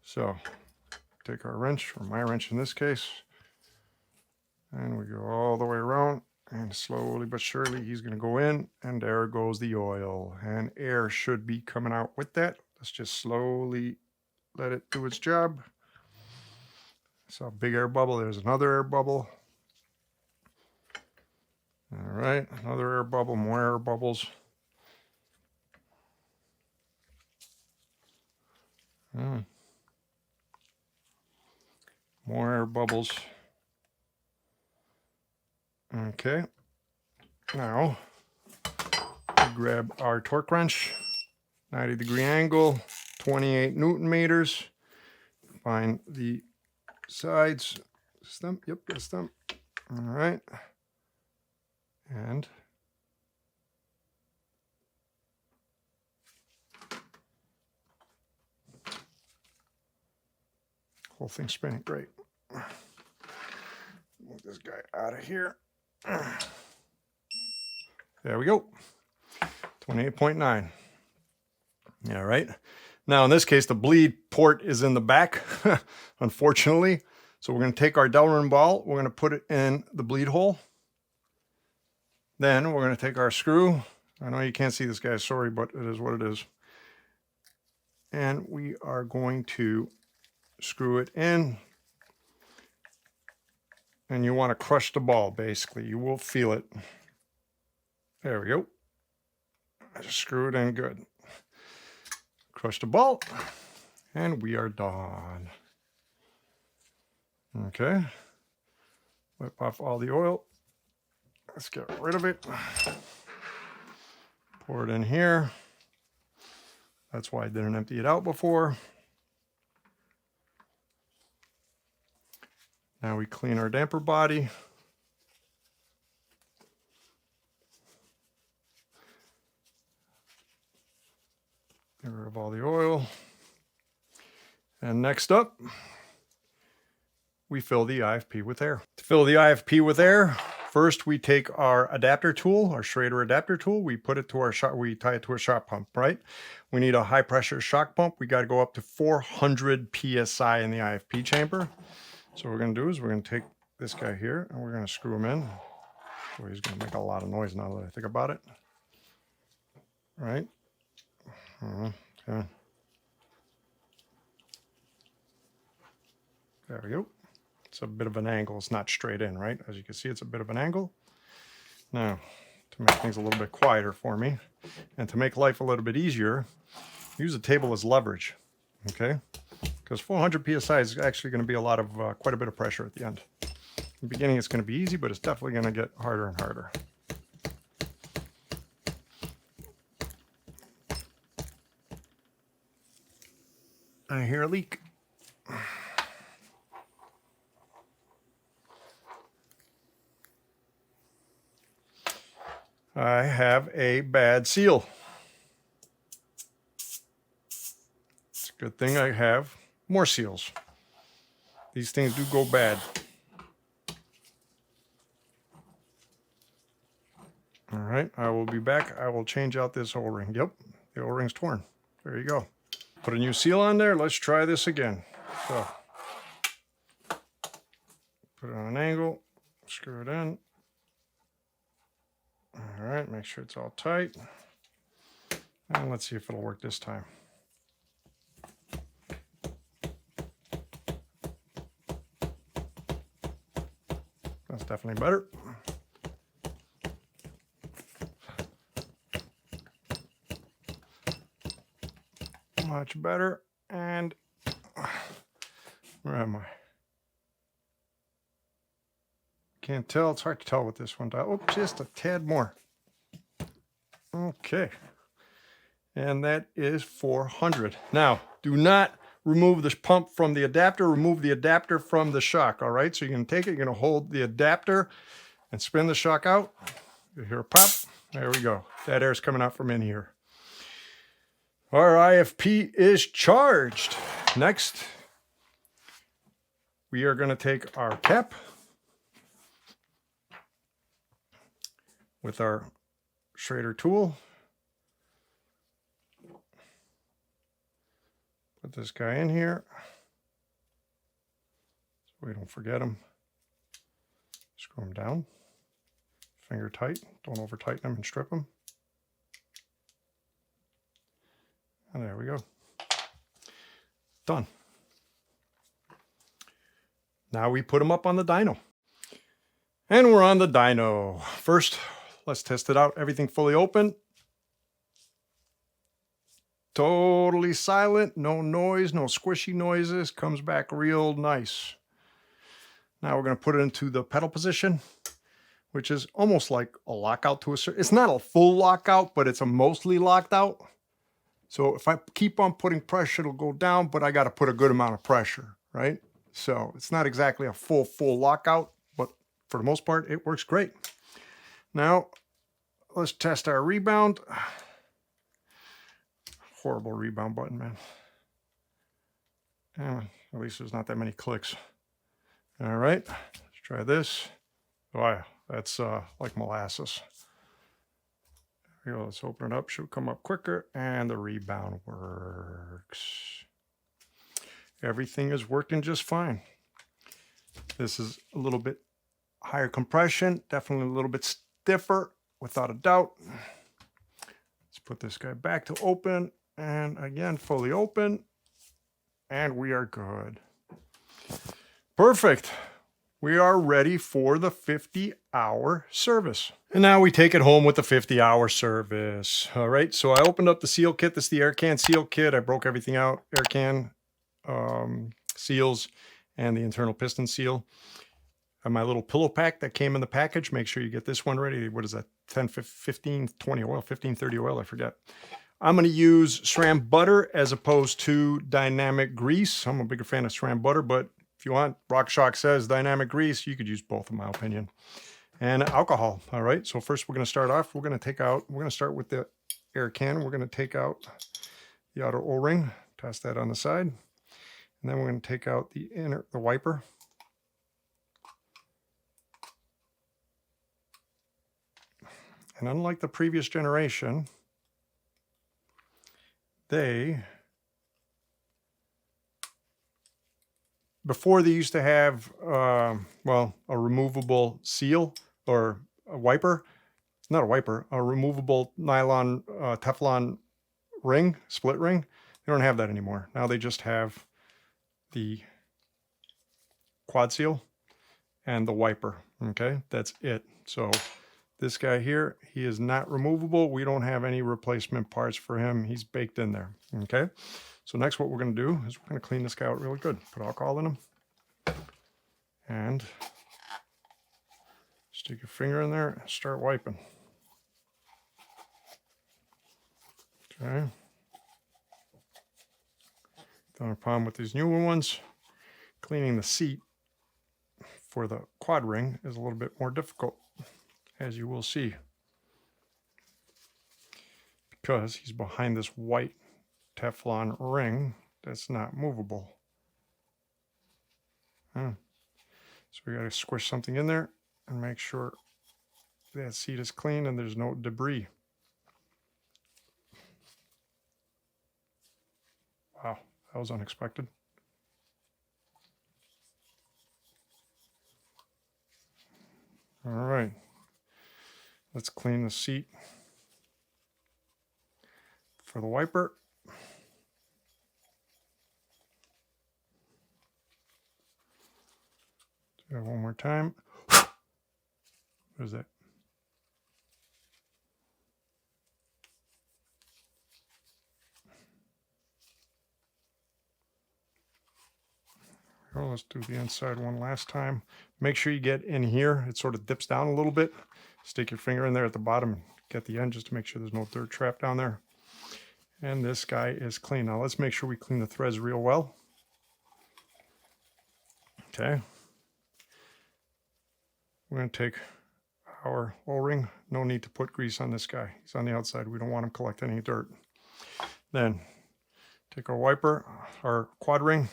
so take our wrench, or my wrench in this case, and we go all the way around, and slowly but surely he's going to go in, and there goes the oil, and air should be coming out with that. Let's just slowly let it do its job. So a big air bubble, there's another air bubble. All right, another air bubble, more air bubbles. More air bubbles. Okay. Now, grab our torque wrench, 90-degree angle, 28 Newton meters. Find the sides. Stump. Yep, got a stump. All right. And whole thing's spinning. Great. Move this guy out of here. There we go. 28.9. All right. Now, in this case, the bleed port is in the back, unfortunately. So we're going to take our Delrin ball. We're going to put it in the bleed hole. Then we're going to take our screw. I know you can't see this, guys. Sorry, but it is what it is. And we are going to screw it in. and you want to crush the ball, basically. You will feel it. There we go. I just screw it in good. Crush the ball, and we are done. Okay. Wipe off all the oil. Let's get rid of it. Pour it in here. That's why I didn't empty it out before. Now we clean our damper body. Get rid of all the oil. And next up, we fill the IFP with air. To fill the IFP with air, first we take our adapter tool, our Schrader adapter tool, we put it to our shock, we tie it to a shock pump, right? We need a high pressure shock pump. We got to go up to 400 PSI in the IFP chamber. So what we're going to do is we're going to take this guy here and we're going to screw him in. Boy, he's going to make a lot of noise now that I think about it. Right? Okay. There we go. It's a bit of an angle. It's not straight in, right? As you can see, it's a bit of an angle. Now, to make things a little bit quieter for me, and to make life a little bit easier, use the table as leverage, okay? Because 400 PSI is actually going to be a lot of, quite a bit of pressure at the end. In the beginning, it's going to be easy, but it's definitely going to get harder and harder. I hear a leak. I have a bad seal. It's a good thing I have more seals. These things do go bad. All right, I will be back. I will change out this O-ring. Yep, the O-ring's torn. There you go. Put a new seal on there. Let's try this again. So, put it on an angle, screw it in. All right, make sure it's all tight. And let's see if it'll work this time. That's definitely better. Much better. And where am I? Can't tell. It's hard to tell with this one. Oh, just a tad more. Okay. And that is 400. Now, do not remove the pump from the adapter. Remove the adapter from the shock. All right. So you're going to take it. You're going to hold the adapter and spin the shock out. You hear a pop. There we go. That air is coming out from in here. Our IFP is charged. Next, we are going to take our cap with our Schrader tool. Put this guy in here so we don't forget him. Screw him down. Finger tight. Don't over tighten him and strip him. And there we go. Done. Now we put them up on the dyno. And we're on the dyno. First, let's test it out. Everything fully open. Totally silent. No noise, no squishy noises. Comes back real nice. Now we're going to put it into the pedal position, which is almost like a lockout to a certain... It's not a full lockout, but it's a mostly locked out. So if I keep on putting pressure, it'll go down, but I got to put a good amount of pressure, right? So it's not exactly a full lockout, but for the most part, it works great. Now, let's test our rebound. Horrible rebound button, man. At least there's not that many clicks. All right, let's try this. Wow, that's like molasses. Here we go, let's open it up. Should come up quicker, and the rebound works. Everything is working just fine. This is a little bit higher compression, definitely a little bit stiffer, without a doubt. Let's put this guy back to open, and again, fully open, and we are good. Perfect. we are ready for the 50-hour service. And now we take it home with the 50-hour service. All right, so I opened up the seal kit. This is the air can seal kit. I broke everything out, air can seals and the internal piston seal. And my little pillow pack that came in the package. Make sure you get this one ready. What is that? 10, 15, 20 oil, 15, 30 oil, I forget. I'm going to use SRAM butter as opposed to dynamic grease. I'm a bigger fan of SRAM butter, but if you want, Rockshox says dynamic grease, you could use both in my opinion. And alcohol. All right, so first we're going to start off. We're going to start with the air can. We're going to take out the outer O-ring, toss that on the side. And then we're going to take out the wiper. And unlike the previous generation, before they used to have, well, a removable seal or a wiper, not a wiper, a removable nylon Teflon ring, split ring. They don't have that anymore. Now they just have the quad seal and the wiper. Okay, that's it. So this guy here, he is not removable. We don't have any replacement parts for him. He's baked in there. Okay, so next what we're going to do is we're going to clean this guy out really good. Put alcohol in him. And stick your finger in there and start wiping. Okay. The only problem with these newer ones, cleaning the seat for the quad ring is a little bit more difficult, as you will see, because he's behind this white Teflon ring that's not movable. So we got to squish something in there and make sure that seat is clean and there's no debris. Wow, that was unexpected. All right, let's clean the seat for the wiper. Do that one more time. What is that? Oh, let's do the inside one last time. Make sure you get in here. It sort of dips down a little bit. Stick your finger in there at the bottom and get the end just to make sure there's no dirt trapped down there. And this guy is clean. Now let's make sure we clean the threads real well. Okay. We're going to take our O-ring. No need to put grease on this guy. He's on the outside. We don't want him collecting any dirt. Then take our wiper, our quad ring,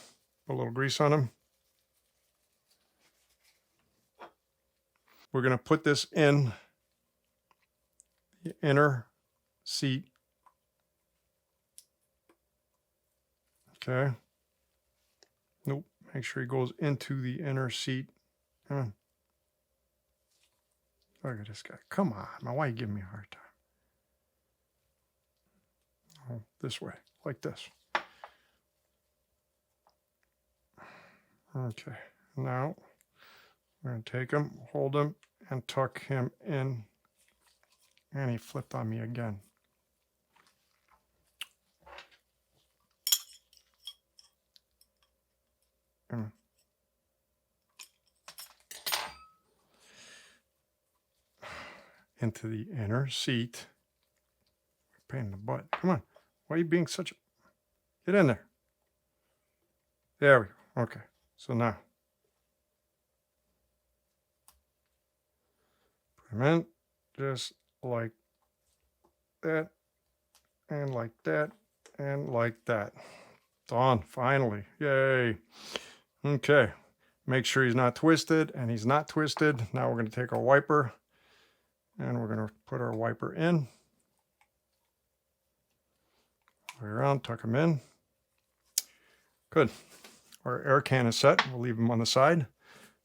put a little grease on him. We're going to put this in the inner seat. Okay. Nope. Make sure he goes into the inner seat. Come on. Look at this guy. Come on. Now, why are you giving me a hard time? Oh, this way. Like this. Okay. Now, we're going to take him, hold him, and tuck him in. And he flipped on me again. Into the inner seat. Pain in the butt. Come on. Why are you being such a... Get in there. There we go. Okay. So now, put him in just like that, and like that, and like that. Done. Finally. Yay. Okay. Make sure he's not twisted, and he's not twisted. Now we're going to take our wiper, and we're going to put our wiper in. Way around, tuck him in. Good. Our air can is set. We'll leave them on the side.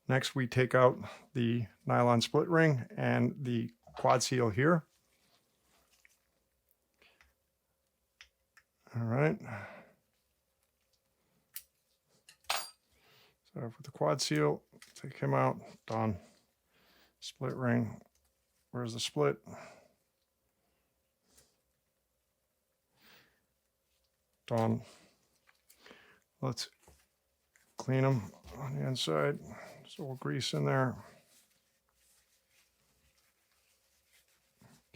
Next, we take out the nylon split ring and the quad seal here. All right. Start off with the quad seal. take him out. Done. Split ring. Where's the split? Done. Let's clean them on the inside. So we'll grease in there.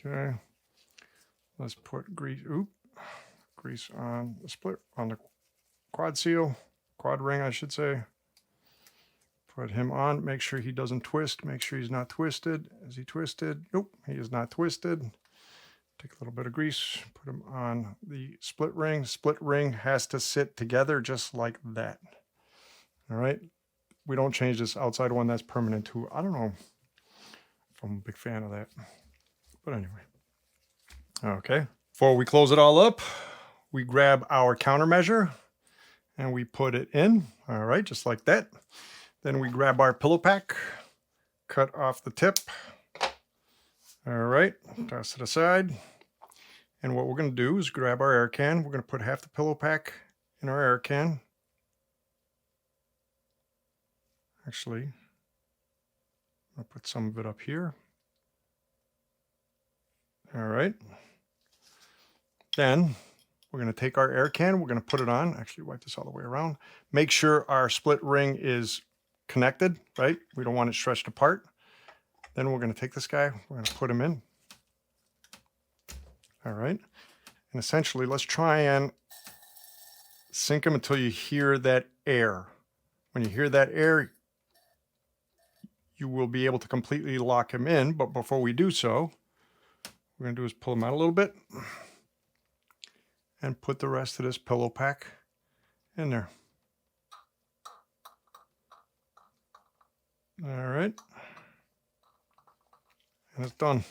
Okay. Let's put grease on the split, on the quad seal, quad ring, I should say. Put him on. Make sure he doesn't twist. Make sure he's not twisted. Is he twisted? Nope, he is not twisted. Take a little bit of grease, put him on the split ring. Split ring has to sit together just like that. All right. We don't change this outside one. That's permanent too. I don't know if I'm a big fan of that. But anyway. Okay. Before we close it all up, we grab our countermeasure and we put it in. All right. Just like that. Then we grab our pillow pack, cut off the tip. All right. Toss it aside. And what we're going to do is grab our air can. We're going to put half the pillow pack in our air can. Actually, I'll put some of it up here. All right. Then we're going to take our air can. We're going to put it on. Actually, wipe this all the way around. Make sure our split ring is connected, right? We don't want it stretched apart. Then we're going to take this guy. We're going to put him in. All right. And essentially, let's try and sink him until you hear that air. When you hear that air, you will be able to completely lock him in. But before we do so, what we're going to do is pull him out a little bit and put the rest of this pillow pack in there. All right. And it's done.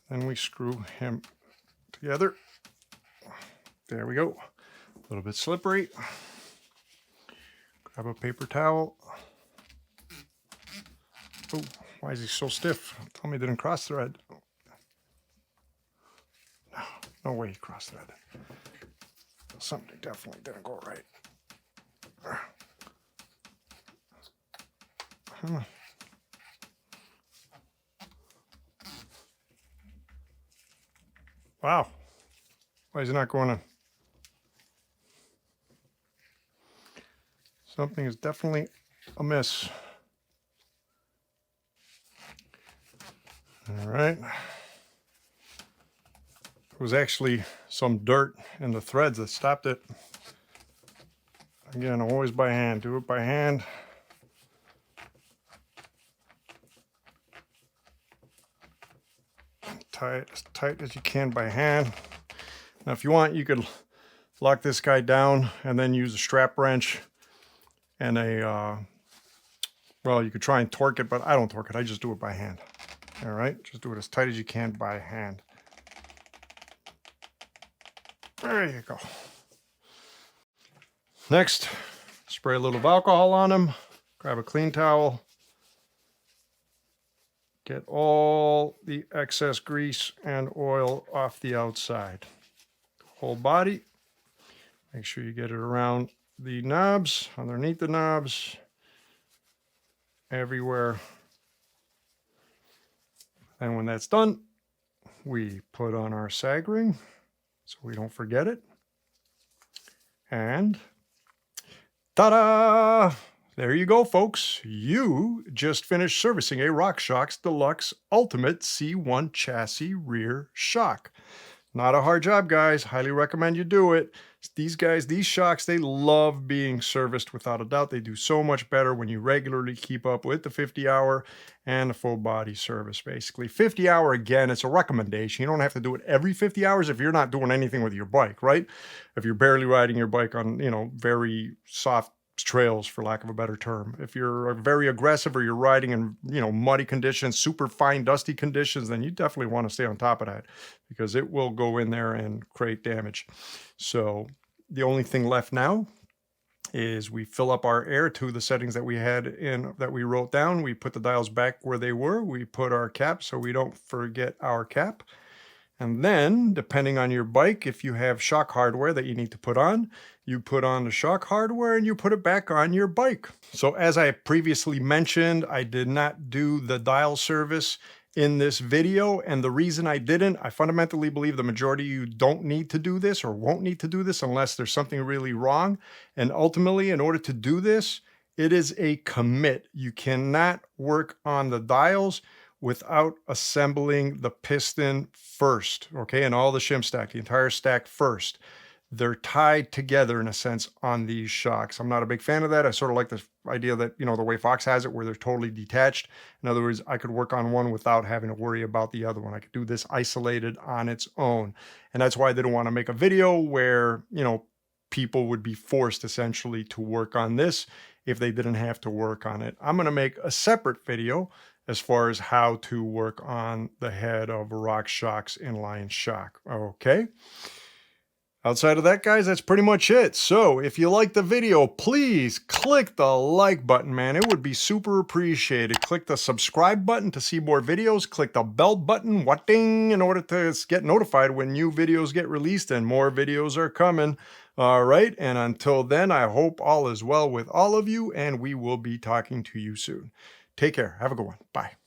Then we screw him together. There we go. A little bit slippery. Grab a paper towel. Oh, why is he so stiff? Tell me he didn't cross thread. No way he cross threaded. Something definitely didn't go right. Wow. Why is it not going on? Something is definitely amiss. All right. There was actually some dirt in the threads that stopped it. Again, always by hand. Do it by hand. Tie it as tight as you can by hand. Now, if you want, you could lock this guy down and then use a strap wrench and well, you could try and torque it, but I don't torque it. I just do it by hand. All right, just do it as tight as you can by hand. There you go. Next, spray a little of alcohol on him. Grab a clean towel. Get all the excess grease and oil off the outside. Whole body. Make sure you get it around the knobs, underneath the knobs, everywhere. And when that's done, we put on our sag ring so we don't forget it. And ta-da! There you go, folks. You just finished servicing a Rockshox Deluxe Ultimate C1 chassis rear shock. Not a hard job, guys. Highly recommend you do it. These guys, these shocks, they love being serviced without a doubt. They do so much better when you regularly keep up with the 50-hour and the full body service, basically. 50-hour, again, it's a recommendation. You don't have to do it every 50 hours if you're not doing anything with your bike, right? If you're barely riding your bike on, very soft trails, for lack of a better term. If you're very aggressive or you're riding in, muddy conditions, super fine, dusty conditions, then you definitely want to stay on top of that because it will go in there and create damage. So the only thing left now is we fill up our air to the settings that we had in, that we wrote down. We put the dials back where they were. We put our cap so we don't forget our cap. And then, depending on your bike, if you have shock hardware that you need to put on, you put on the shock hardware and you put it back on your bike. So as I previously mentioned, I did not do the dial service in this video. And the reason I didn't, I fundamentally believe the majority of you don't need to do this or won't need to do this unless there's something really wrong. And ultimately, in order to do this, it is a commit. You cannot work on the dials without assembling the piston first, okay? And all the shim stack, the entire stack first. They're tied together in a sense on these shocks. I'm not a big fan of that. I sort of like the idea that, you know, the way Fox has it where they're totally detached. In other words, I could work on one without having to worry about the other one. I could do this isolated on its own. And that's why I didn't want to make a video where, you know, people would be forced essentially to work on this if they didn't have to work on it. I'm going to make a separate video as far as how to work on the head of a Rockshox inline shock. Okay. Outside of that, guys, that's pretty much it. So if you like the video, please click the like button, man. It would be super appreciated. Click the subscribe button to see more videos. Click the bell button, ding, in order to get notified when new videos get released, and more videos are coming. All right. And until then, I hope all is well with all of you, and we will be talking to you soon. Take care. Have a good one. Bye.